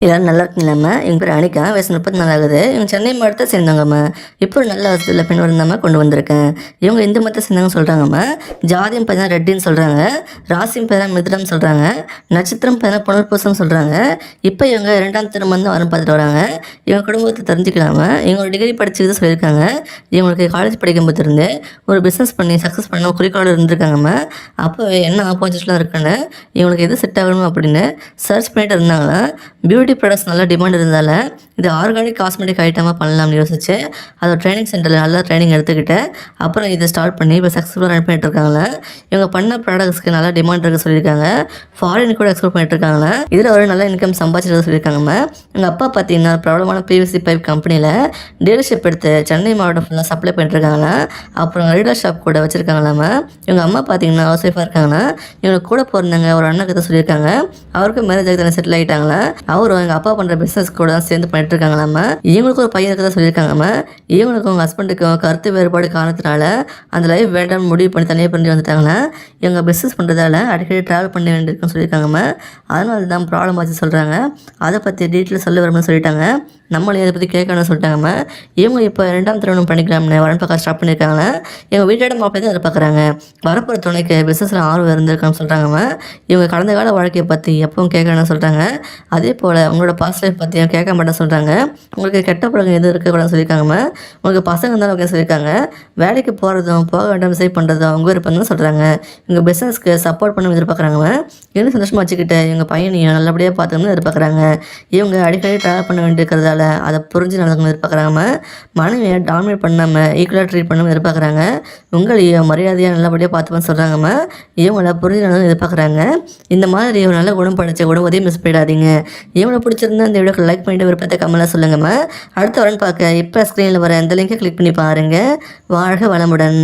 எல்லாரும் நல்லா இருக்கீங்களாம்மா? எங்கள் பேர் அனிகா. வயசு 34 ஆகுது. இவங்க சென்னை மாவட்டத்தை சேர்ந்தவங்கம்மா. இப்போ ஒரு நல்ல வசதியில் பெண் வந்தாம்மா கொண்டு வந்திருக்கேன். இவங்க இந்து மதத்தை சேர்ந்தவங்க சொல்கிறாங்கம்மா. ஜாதியம் பார்த்தீங்கன்னா ரெட்டின்னு சொல்கிறாங்க. ராசியும் பார்த்தீங்கன்னா மிதுனம் சொல்கிறாங்க. நட்சத்திரம் பார்த்தீங்கன்னா புனர்பூசம் சொல்கிறாங்க. இப்போ இவங்க 2ஆம் திருமணம் வந்து வரம் பார்த்துட்டு வராங்க. இவங்க குடும்பத்தை தெரிஞ்சுக்கலாமா? இவங்க ஒரு டிகிரி படிச்சுக்கிட்டு சொல்லியிருக்காங்க. இவங்களுக்கு காலேஜ் படிக்கும்போது இருந்து ஒரு பிஸ்னஸ் பண்ணி சக்ஸஸ் பண்ண குறிக்கோள் இருந்திருக்காங்கம்மா. அப்போ என்ன ஆப்போசிட்லாம் இருக்குன்னு இவங்களுக்கு எது செட் ஆகணும் அப்படின்னு சர்ச் பண்ணிட்டு இருந்தாங்களா. பியூட்டி ப்ராடக்ட்ஸ் நல்லா டிமாண்ட் இருந்தால இது ஆர்கானிக் காஸ்மெட்டிக் ஐட்டமாக பண்ணலாம்னு யோசிச்சு அதோட ட்ரைனிங் சென்டரில் நல்லா ட்ரைனிங் எடுத்துக்கிட்டு அப்புறம் இதை ஸ்டார்ட் பண்ணி இப்போ சக்ஸஸ்ஃபுல்லாக ரன் பண்ணிட்டு இருக்காங்களா. இவங்க பண்ண ப்ராடக்ட்ஸ்க்கு நல்லா டிமாண்ட் இருக்க சொல்லியிருக்காங்க. ஃபாரின் கூட எக்ஸ்போர்ட் பண்ணிட்டு இருக்காங்களா. இதில் ஒரு நல்ல இன்கம் சம்பாதிச்சிருக்க சொல்லியிருக்காங்க. எங்கள் அப்பா பார்த்தீங்கன்னா பிரபலமான பிவிசி பைப் கம்பெனியில் டீலர்ஷிப் எடுத்து சென்னை மாவட்டம் ஃபுல்லாக சப்ளை பண்ணிட்டு இருக்காங்களா. அப்புறம் ரீடர் ஷாப் கூட வச்சிருக்காங்களாமா. இவங்க அம்மா பார்த்தீங்கன்னா ஹவுஸ் ஒய்ஃபாக இருக்காங்கன்னா இவங்க கூட பிறந்தாங்க ஒரு அண்ணன் கிட்ட சொல்லியிருக்காங்க. அவருக்கு மேரேஜ் ஆகி செட்டில் ஆகிட்டாங்களா. அவரும் எங்கள் அப்பா பண்ணுற பிஸ்னஸ் கூட தான் சேர்ந்து பண்ணிட்டு இருக்காங்களாம்மா. இவங்களுக்கு ஒரு பையன் இருக்கதா சொல்லியிருக்காங்கம்மா. இவங்களுக்கும் உங்கள் ஹஸ்பண்டுக்கும் கருத்து வேறுபாடு காரணத்தினால அந்த லைஃப் வேண்டாம்னு முடிவு பண்ணி தனியாக பண்ணி வந்துட்டாங்கன்னா இவங்க பிஸ்னஸ் பண்ணுறதால அடிக்கடி ட்ராவல் பண்ண வேண்டியிருக்குன்னு சொல்லியிருக்காங்கம்மா. அதனால தான் ப்ராப்ளம் ஆச்சு சொல்கிறாங்க. அதை பற்றி டீட்டெயில் சொல்ல வரும்னு சொல்லிட்டாங்க. நம்மளையும் இதை பற்றி கேட்கணும்னு சொல்லிட்டாங்கம்மா. இவங்க இப்போ 2ஆம் திருமணம் பண்ணிக்கலாம்னு வரன் பார்க்க ஸ்டார்ட் பண்ணியிருக்காங்களா. எங்கள் வீட்டோட மாப்பிள்ளை தான் அதை பார்க்குறாங்க. வரப்போகிற துணைக்கு பிஸ்னஸில் ஆர்வம் இருந்திருக்கான்னு சொல்கிறாங்கம்மா. இவங்க கடந்த கால வாழ்க்கையை பற்றி எப்பவும் கேட்கணும்னு சொல்கிறாங்க. அதே போல் உங்களோட பாஸ்ட் லைஃப் பற்றியும் கேட்க மாட்டேன்னு சொல்கிறாங்க. உங்களுக்கு கெட்ட பழக்கம் எதுவும் இருக்கக்கூடாதுன்னு சொல்லியிருக்காங்கம்மா. உங்களுக்கு பசங்க இருந்தாலும் ஓகே சொல்லியிருக்காங்க. வேலைக்கு போகிறதும் போக வேண்டாம் சேவ் பண்ணுறதும் அவங்க விருப்பம்னு சொல்கிறாங்க. இவங்க பிஸ்னஸ்க்கு சப்போர்ட் பண்ண எதிர்பார்க்குறாங்கம்மா. இன்னும் சந்தோஷமாக வச்சுக்கிட்டு இவங்க பையனையும் நல்லபடியாக பார்த்துக்கணும்னு எதிர்பார்க்குறாங்க. இவங்க அடிக்கடி ட்ராவல் பண்ண வேண்டியிருக்கிறதால அதை புரிஞ்சு நடக்கணும்னு எதிர்பார்க்குறாங்கம்மா. மனைவியை டாமினேட் பண்ணாமல் ஈக்குவலாக ட்ரீட் பண்ணணும்னு எதிர்பார்க்குறாங்க. உங்களையும் மரியாதையாக நல்லபடியாக பார்த்துப்பேன்னு சொல்கிறாங்கம்மா. இவங்கள புரிஞ்சு நடந்து எதிர்பார்க்குறாங்க. இந்த மாதிரி ஒரு நல்ல குணம் படைச்ச கூட உதவி மிஸ் பண்ணிடாதீங்க. இவனை பிடிச்சிருந்தா இந்த வீடியோக்கு லைக் பண்ணிட்டு விருப்பத்தை கமெண்ட்ல சொல்லுங்கம்மா. அடுத்த வரன்னு பார்க்க இப்போ ஸ்க்ரீனில் வர இந்த லிங்கை கிளிக் பண்ணி பாருங்கள். வாழ்க வளமுடன்.